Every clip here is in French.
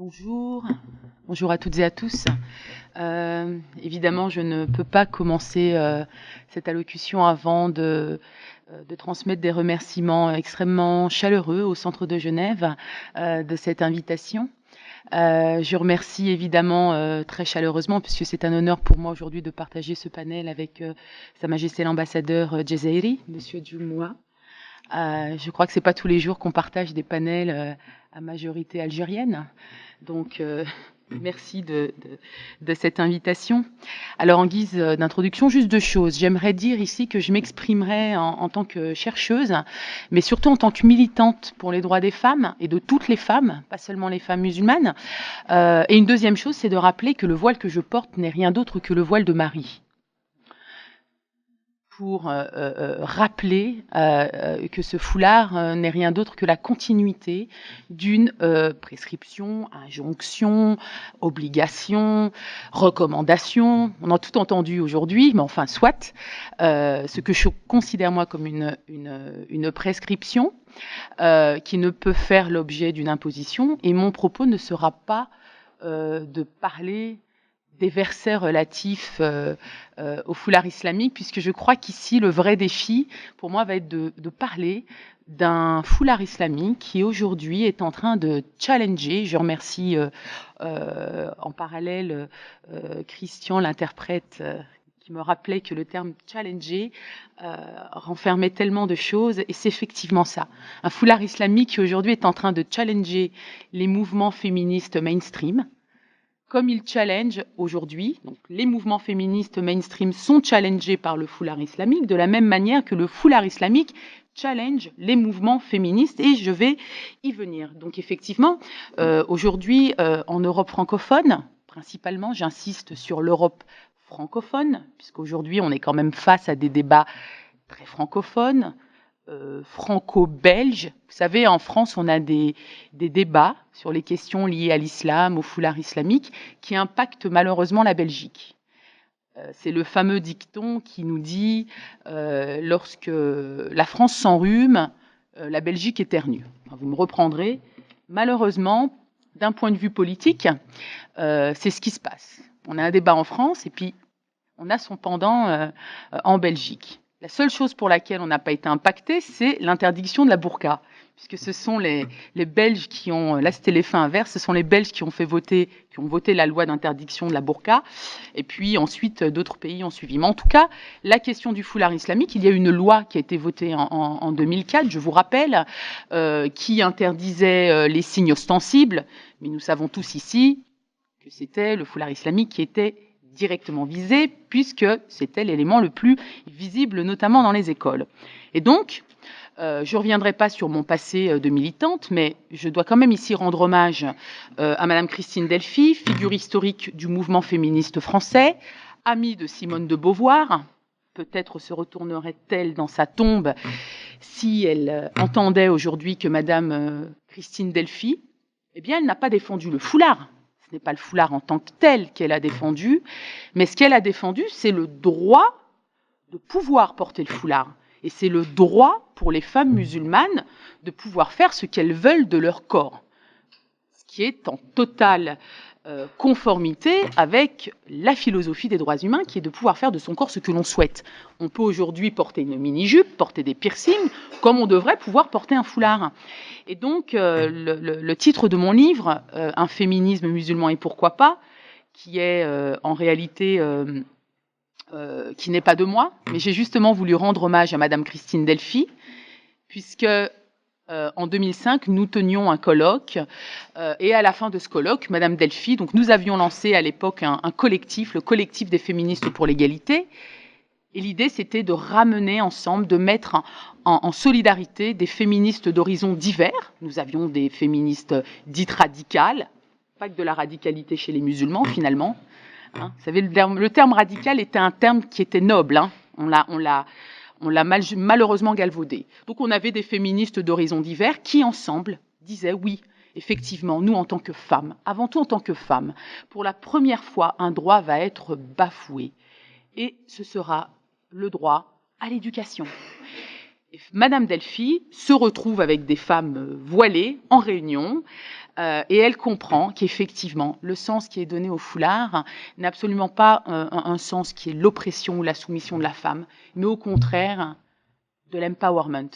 Bonjour, bonjour à toutes et à tous. Évidemment, je ne peux pas commencer cette allocution avant de transmettre des remerciements extrêmement chaleureux au Centre de Genève de cette invitation. Je remercie évidemment très chaleureusement, puisque c'est un honneur pour moi aujourd'hui de partager ce panel avec Sa Majesté l'ambassadeur Djezairi, Monsieur Djoumoua. Je crois que c'est pas tous les jours qu'on partage des panels à majorité algérienne. Donc, merci de cette invitation. Alors, en guise d'introduction, juste deux choses. J'aimerais dire ici que je m'exprimerai en tant que chercheuse, mais surtout en tant que militante pour les droits des femmes et de toutes les femmes, pas seulement les femmes musulmanes. Et une deuxième chose, c'est de rappeler que le voile que je porte n'est rien d'autre que le voile de Marie. Pour rappeler que ce foulard n'est rien d'autre que la continuité d'une prescription, injonction, obligation, recommandation. On a tout entendu aujourd'hui, mais enfin, soit. Ce que je considère, moi, comme une prescription qui ne peut faire l'objet d'une imposition. Et mon propos ne sera pas de parler des versets relatifs au foulard islamique, puisque je crois qu'ici, le vrai défi, pour moi, va être de parler d'un foulard islamique qui, aujourd'hui, est en train de challenger. Je remercie en parallèle Christian, l'interprète, qui me rappelait que le terme « challenger » renfermait tellement de choses, et c'est effectivement ça. Un foulard islamique qui, aujourd'hui, est en train de challenger les mouvements féministes mainstream, comme il challenge aujourd'hui, donc les mouvements féministes mainstream sont challengés par le foulard islamique, de la même manière que le foulard islamique challenge les mouvements féministes, et je vais y venir. Donc effectivement, aujourd'hui, en Europe francophone, principalement, j'insiste sur l'Europe francophone, puisqu'aujourd'hui, on est quand même face à des débats très francophones, franco-belge. Vous savez, en France, on a des débats sur les questions liées à l'islam, au foulard islamique, qui impactent malheureusement la Belgique. C'est le fameux dicton qui nous dit lorsque la France s'enrhume, la Belgique éternue. Enfin, vous me reprendrez. Malheureusement, d'un point de vue politique, c'est ce qui se passe. On a un débat en France et puis on a son pendant en Belgique. La seule chose pour laquelle on n'a pas été impacté, c'est l'interdiction de la burqa, puisque ce sont les Belges qui ont, là c'était les faits inverses, ce sont les Belges qui ont voté la loi d'interdiction de la burqa, et puis ensuite d'autres pays ont suivi. Mais en tout cas, la question du foulard islamique, il y a une loi qui a été votée en 2004, je vous rappelle, qui interdisait les signes ostensibles, mais nous savons tous ici que c'était le foulard islamique qui était directement visé, puisque c'était l'élément le plus visible, notamment dans les écoles. Et donc, je ne reviendrai pas sur mon passé de militante, mais je dois quand même ici rendre hommage à Madame Christine Delphy, figure historique du mouvement féministe français, amie de Simone de Beauvoir. Peut-être se retournerait-elle dans sa tombe si elle entendait aujourd'hui que Madame Christine Delphy, eh bien, elle n'a pas défendu le foulard. Ce n'est pas le foulard en tant que tel qu'elle a défendu, mais ce qu'elle a défendu, c'est le droit de pouvoir porter le foulard. Et c'est le droit pour les femmes musulmanes de pouvoir faire ce qu'elles veulent de leur corps, ce qui est en totale conformité avec la philosophie des droits humains, qui est de pouvoir faire de son corps ce que l'on souhaite. On peut aujourd'hui porter une mini-jupe, porter des piercings, comme on devrait pouvoir porter un foulard. Et donc, le titre de mon livre, Un féminisme musulman et pourquoi pas, qui est en réalité, qui n'est pas de moi, mais j'ai justement voulu rendre hommage à Madame Christine Delphy, puisque en 2005, nous tenions un colloque, et à la fin de ce colloque, Madame Delphy, donc nous avions lancé à l'époque un collectif, le collectif des féministes pour l'égalité, et l'idée c'était de ramener ensemble, de mettre en solidarité des féministes d'horizons divers. Nous avions des féministes dites radicales, pas que de la radicalité chez les musulmans finalement. Hein. Vous savez, le terme radical était un terme qui était noble, hein. On l'a malheureusement galvaudé. Donc on avait des féministes d'horizons divers qui, ensemble, disaient oui, effectivement, nous en tant que femmes, avant tout en tant que femmes, pour la première fois, un droit va être bafoué. Et ce sera le droit à l'éducation. Madame Delphi se retrouve avec des femmes voilées en réunion et elle comprend qu'effectivement, le sens qui est donné au foulard n'est absolument pas un sens qui est l'oppression ou la soumission de la femme, mais au contraire de l'empowerment,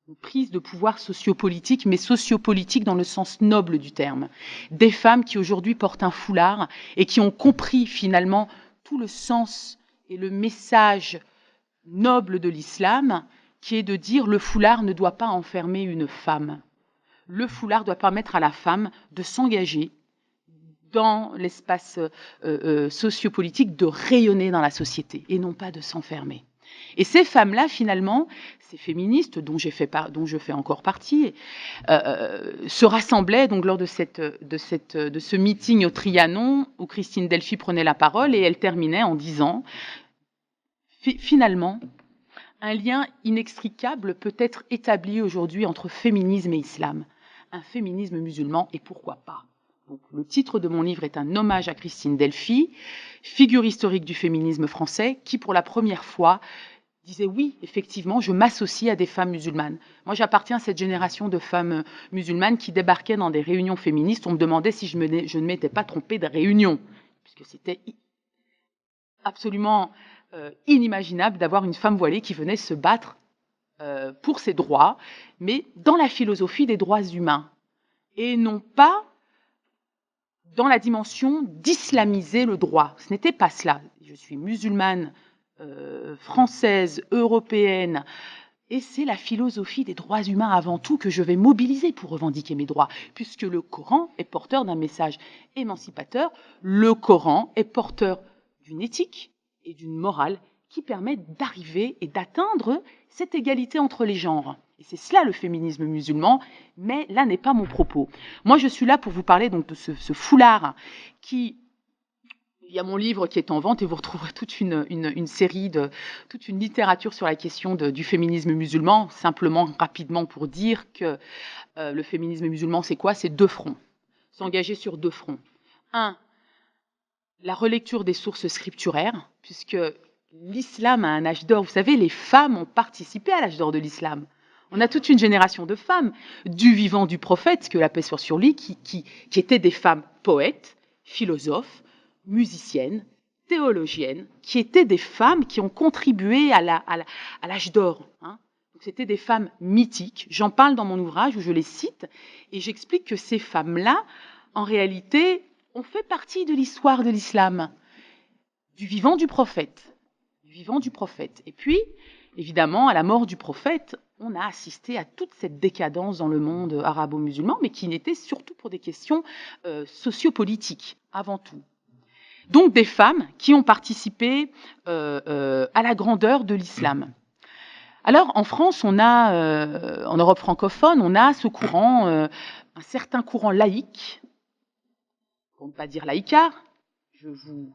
une prise de pouvoir sociopolitique, mais sociopolitique dans le sens noble du terme. Des femmes qui aujourd'hui portent un foulard et qui ont compris finalement tout le sens et le message noble de l'islam, qui est de dire le foulard ne doit pas enfermer une femme. Le foulard doit permettre à la femme de s'engager dans l'espace sociopolitique, de rayonner dans la société et non pas de s'enfermer. Et ces femmes-là, finalement, ces féministes dont je fais encore partie, se rassemblaient donc lors de ce meeting au Trianon où Christine Delphi prenait la parole et elle terminait en disant finalement, un lien inextricable peut être établi aujourd'hui entre féminisme et islam. Un féminisme musulman, et pourquoi pas. Donc, le titre de mon livre est un hommage à Christine Delphi, figure historique du féminisme français, qui pour la première fois disait oui, effectivement, je m'associe à des femmes musulmanes. Moi, j'appartiens à cette génération de femmes musulmanes qui débarquaient dans des réunions féministes. On me demandait si je ne m'étais pas trompée de réunion, puisque c'était absolument inimaginable d'avoir une femme voilée qui venait se battre pour ses droits, mais dans la philosophie des droits humains, et non pas dans la dimension d'islamiser le droit. Ce n'était pas cela. Je suis musulmane, française, européenne, et c'est la philosophie des droits humains avant tout que je vais mobiliser pour revendiquer mes droits, puisque le Coran est porteur d'un message émancipateur, le Coran est porteur d'une éthique et d'une morale qui permettent d'arriver et d'atteindre cette égalité entre les genres. Et c'est cela le féminisme musulman, mais là n'est pas mon propos. Moi, je suis là pour vous parler donc de ce foulard qui... Il y a mon livre qui est en vente et vous retrouverez toute une série toute une littérature sur la question du féminisme musulman. Simplement, rapidement, pour dire que le féminisme musulman, c'est quoi? C'est deux fronts. S'engager sur deux fronts. Un, la relecture des sources scripturaires, puisque l'islam a un âge d'or. Vous savez, les femmes ont participé à l'âge d'or de l'islam. On a toute une génération de femmes, du vivant du prophète, que la paix soit sur lui, qui étaient des femmes poètes, philosophes, musiciennes, théologiennes, qui étaient des femmes qui ont contribué à l'âge d'or. C'était des femmes mythiques. J'en parle dans mon ouvrage où je les cite et j'explique que ces femmes-là, en réalité, ont fait partie de l'histoire de l'islam, du vivant du prophète. Et puis, évidemment, à la mort du prophète, on a assisté à toute cette décadence dans le monde arabo-musulman, mais qui n'était surtout pour des questions sociopolitiques, avant tout. Donc des femmes qui ont participé à la grandeur de l'islam. Alors en France, on a, en Europe francophone, on a ce courant, un certain courant laïque, pour ne pas dire laïcard, je vous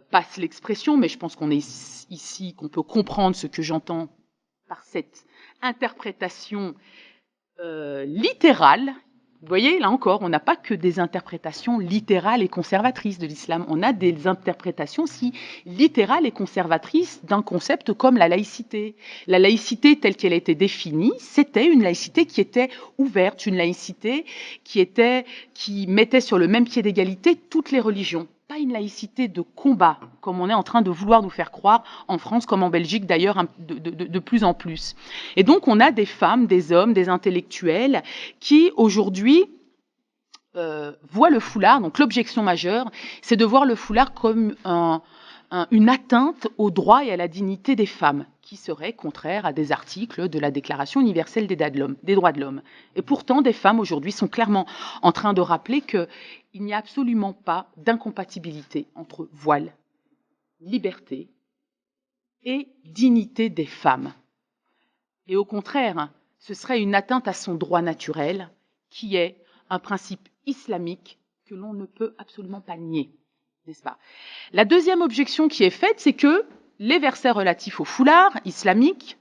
passe l'expression, mais je pense qu'on est ici, qu'on peut comprendre ce que j'entends par cette interprétation littérale. Vous voyez, là encore, on n'a pas que des interprétations littérales et conservatrices de l'islam. On a des interprétations si littérales et conservatrices d'un concept comme la laïcité. La laïcité telle qu'elle a été définie, c'était une laïcité qui était ouverte, une laïcité qui mettait sur le même pied d'égalité toutes les religions. Pas une laïcité de combat, comme on est en train de vouloir nous faire croire en France, comme en Belgique d'ailleurs, de plus en plus. Et donc on a des femmes, des hommes, des intellectuels qui aujourd'hui voient le foulard, donc l'objection majeure, c'est de voir le foulard comme une atteinte aux droits et à la dignité des femmes, qui serait contraire à des articles de la Déclaration universelle des droits de l'homme. Et pourtant, des femmes aujourd'hui sont clairement en train de rappeler qu'il n'y a absolument pas d'incompatibilité entre voile, liberté et dignité des femmes. Et au contraire, ce serait une atteinte à son droit naturel, qui est un principe islamique que l'on ne peut absolument pas nier, n'est-ce pas? La deuxième objection qui est faite, c'est que les versets relatifs au foulard islamique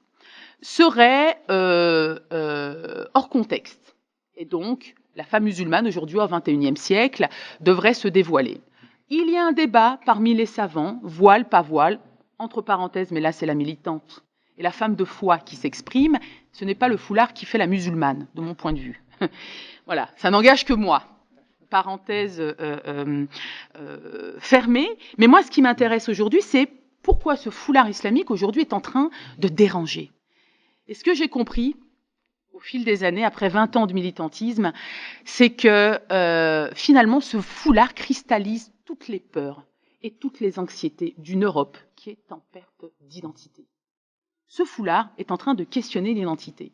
seraient hors contexte. Et donc, la femme musulmane, aujourd'hui, au XXIe siècle, devrait se dévoiler. Il y a un débat parmi les savants, voile, pas voile, entre parenthèses, mais là, c'est la militante et la femme de foi qui s'exprime, ce n'est pas le foulard qui fait la musulmane, de mon point de vue. Voilà, ça n'engage que moi. Parenthèse fermée. Mais moi, ce qui m'intéresse aujourd'hui, c'est pourquoi ce foulard islamique aujourd'hui est en train de déranger. Et ce que j'ai compris au fil des années, après 20 ans de militantisme, c'est que finalement, ce foulard cristallise toutes les peurs et toutes les anxiétés d'une Europe qui est en perte d'identité. Ce foulard est en train de questionner l'identité.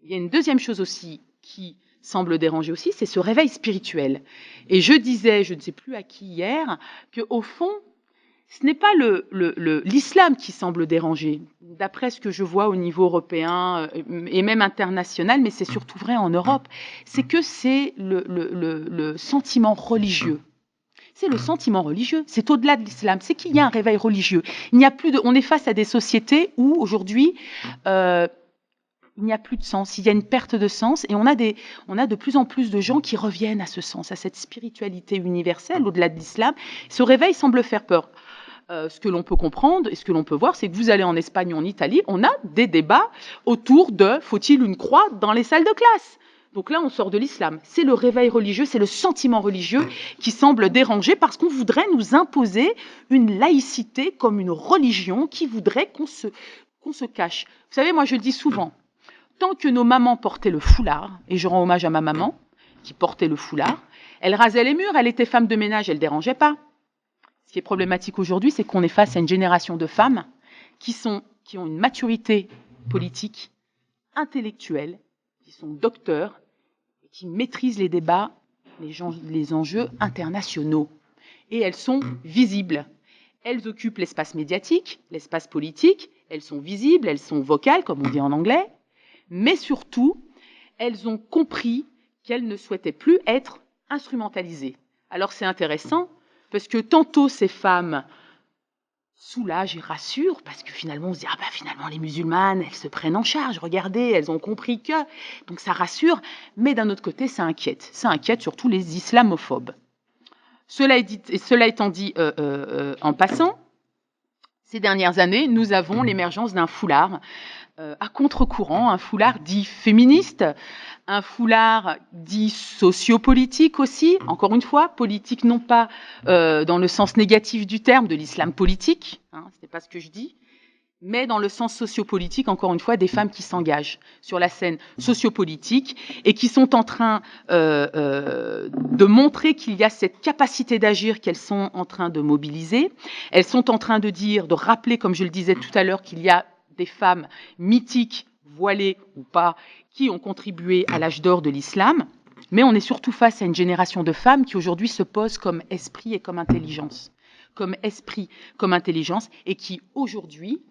Il y a une deuxième chose aussi qui semble déranger aussi, c'est ce réveil spirituel. Et je disais, je ne sais plus à qui hier, qu'au fond, ce n'est pas l'islam qui semble déranger, d'après ce que je vois au niveau européen et même international, mais c'est surtout vrai en Europe, c'est que c'est le sentiment religieux. C'est le sentiment religieux, c'est au-delà de l'islam, c'est qu'il y a un réveil religieux. Il n'y a plus on est face à des sociétés où aujourd'hui il n'y a plus de sens, il y a une perte de sens et on a de plus en plus de gens qui reviennent à ce sens, à cette spiritualité universelle au-delà de l'islam. Ce réveil semble faire peur. Ce que l'on peut comprendre et ce que l'on peut voir, c'est que vous allez en Espagne ou en Italie, on a des débats autour de faut-il une croix dans les salles de classe. Donc là, on sort de l'islam. C'est le réveil religieux, c'est le sentiment religieux qui semble déranger parce qu'on voudrait nous imposer une laïcité comme une religion qui voudrait qu'on se cache. Vous savez, moi je dis souvent, tant que nos mamans portaient le foulard, et je rends hommage à ma maman qui portait le foulard, elle rasait les murs, elle était femme de ménage, elle ne dérangeait pas. Ce qui est problématique aujourd'hui, c'est qu'on est face à une génération de femmes qui ont une maturité politique, intellectuelle, qui sont docteurs, et qui maîtrisent les débats, les enjeux internationaux. Et elles sont visibles. Elles occupent l'espace médiatique, l'espace politique, elles sont visibles, elles sont vocales, comme on dit en anglais, mais surtout, elles ont compris qu'elles ne souhaitaient plus être instrumentalisées. Alors c'est intéressant, parce que tantôt ces femmes soulagent et rassurent, parce que finalement on se dit ah bah finalement les musulmanes elles se prennent en charge, regardez, elles ont compris que, donc ça rassure, mais d'un autre côté ça inquiète surtout les islamophobes. Cela étant dit en passant, ces dernières années nous avons l'émergence d'un foulard à contre-courant, un foulard dit féministe, un foulard dit sociopolitique aussi, encore une fois, politique non pas dans le sens négatif du terme de l'islam politique, hein, ce n'est pas ce que je dis, mais dans le sens sociopolitique, encore une fois, des femmes qui s'engagent sur la scène sociopolitique et qui sont en train de montrer qu'il y a cette capacité d'agir qu'elles sont en train de mobiliser. Elles sont en train de dire, de rappeler, comme je le disais tout à l'heure, qu'il y a des femmes mythiques, voilées ou pas, qui ont contribué à l'âge d'or de l'islam. Mais on est surtout face à une génération de femmes qui aujourd'hui se posent comme esprit et comme intelligence. Comme esprit, comme intelligence, et qui aujourd'hui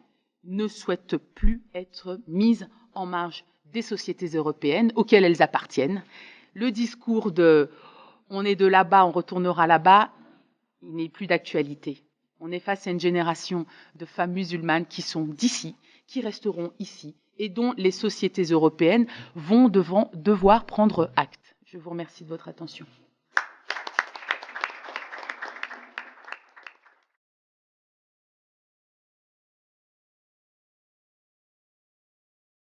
ne souhaitent plus être mises en marge des sociétés européennes auxquelles elles appartiennent. Le discours de « on est de là-bas, on retournera là-bas », il n'est plus d'actualité. On est face à une génération de femmes musulmanes qui sont d'ici, qui resteront ici et dont les sociétés européennes vont devoir prendre acte. Je vous remercie de votre attention.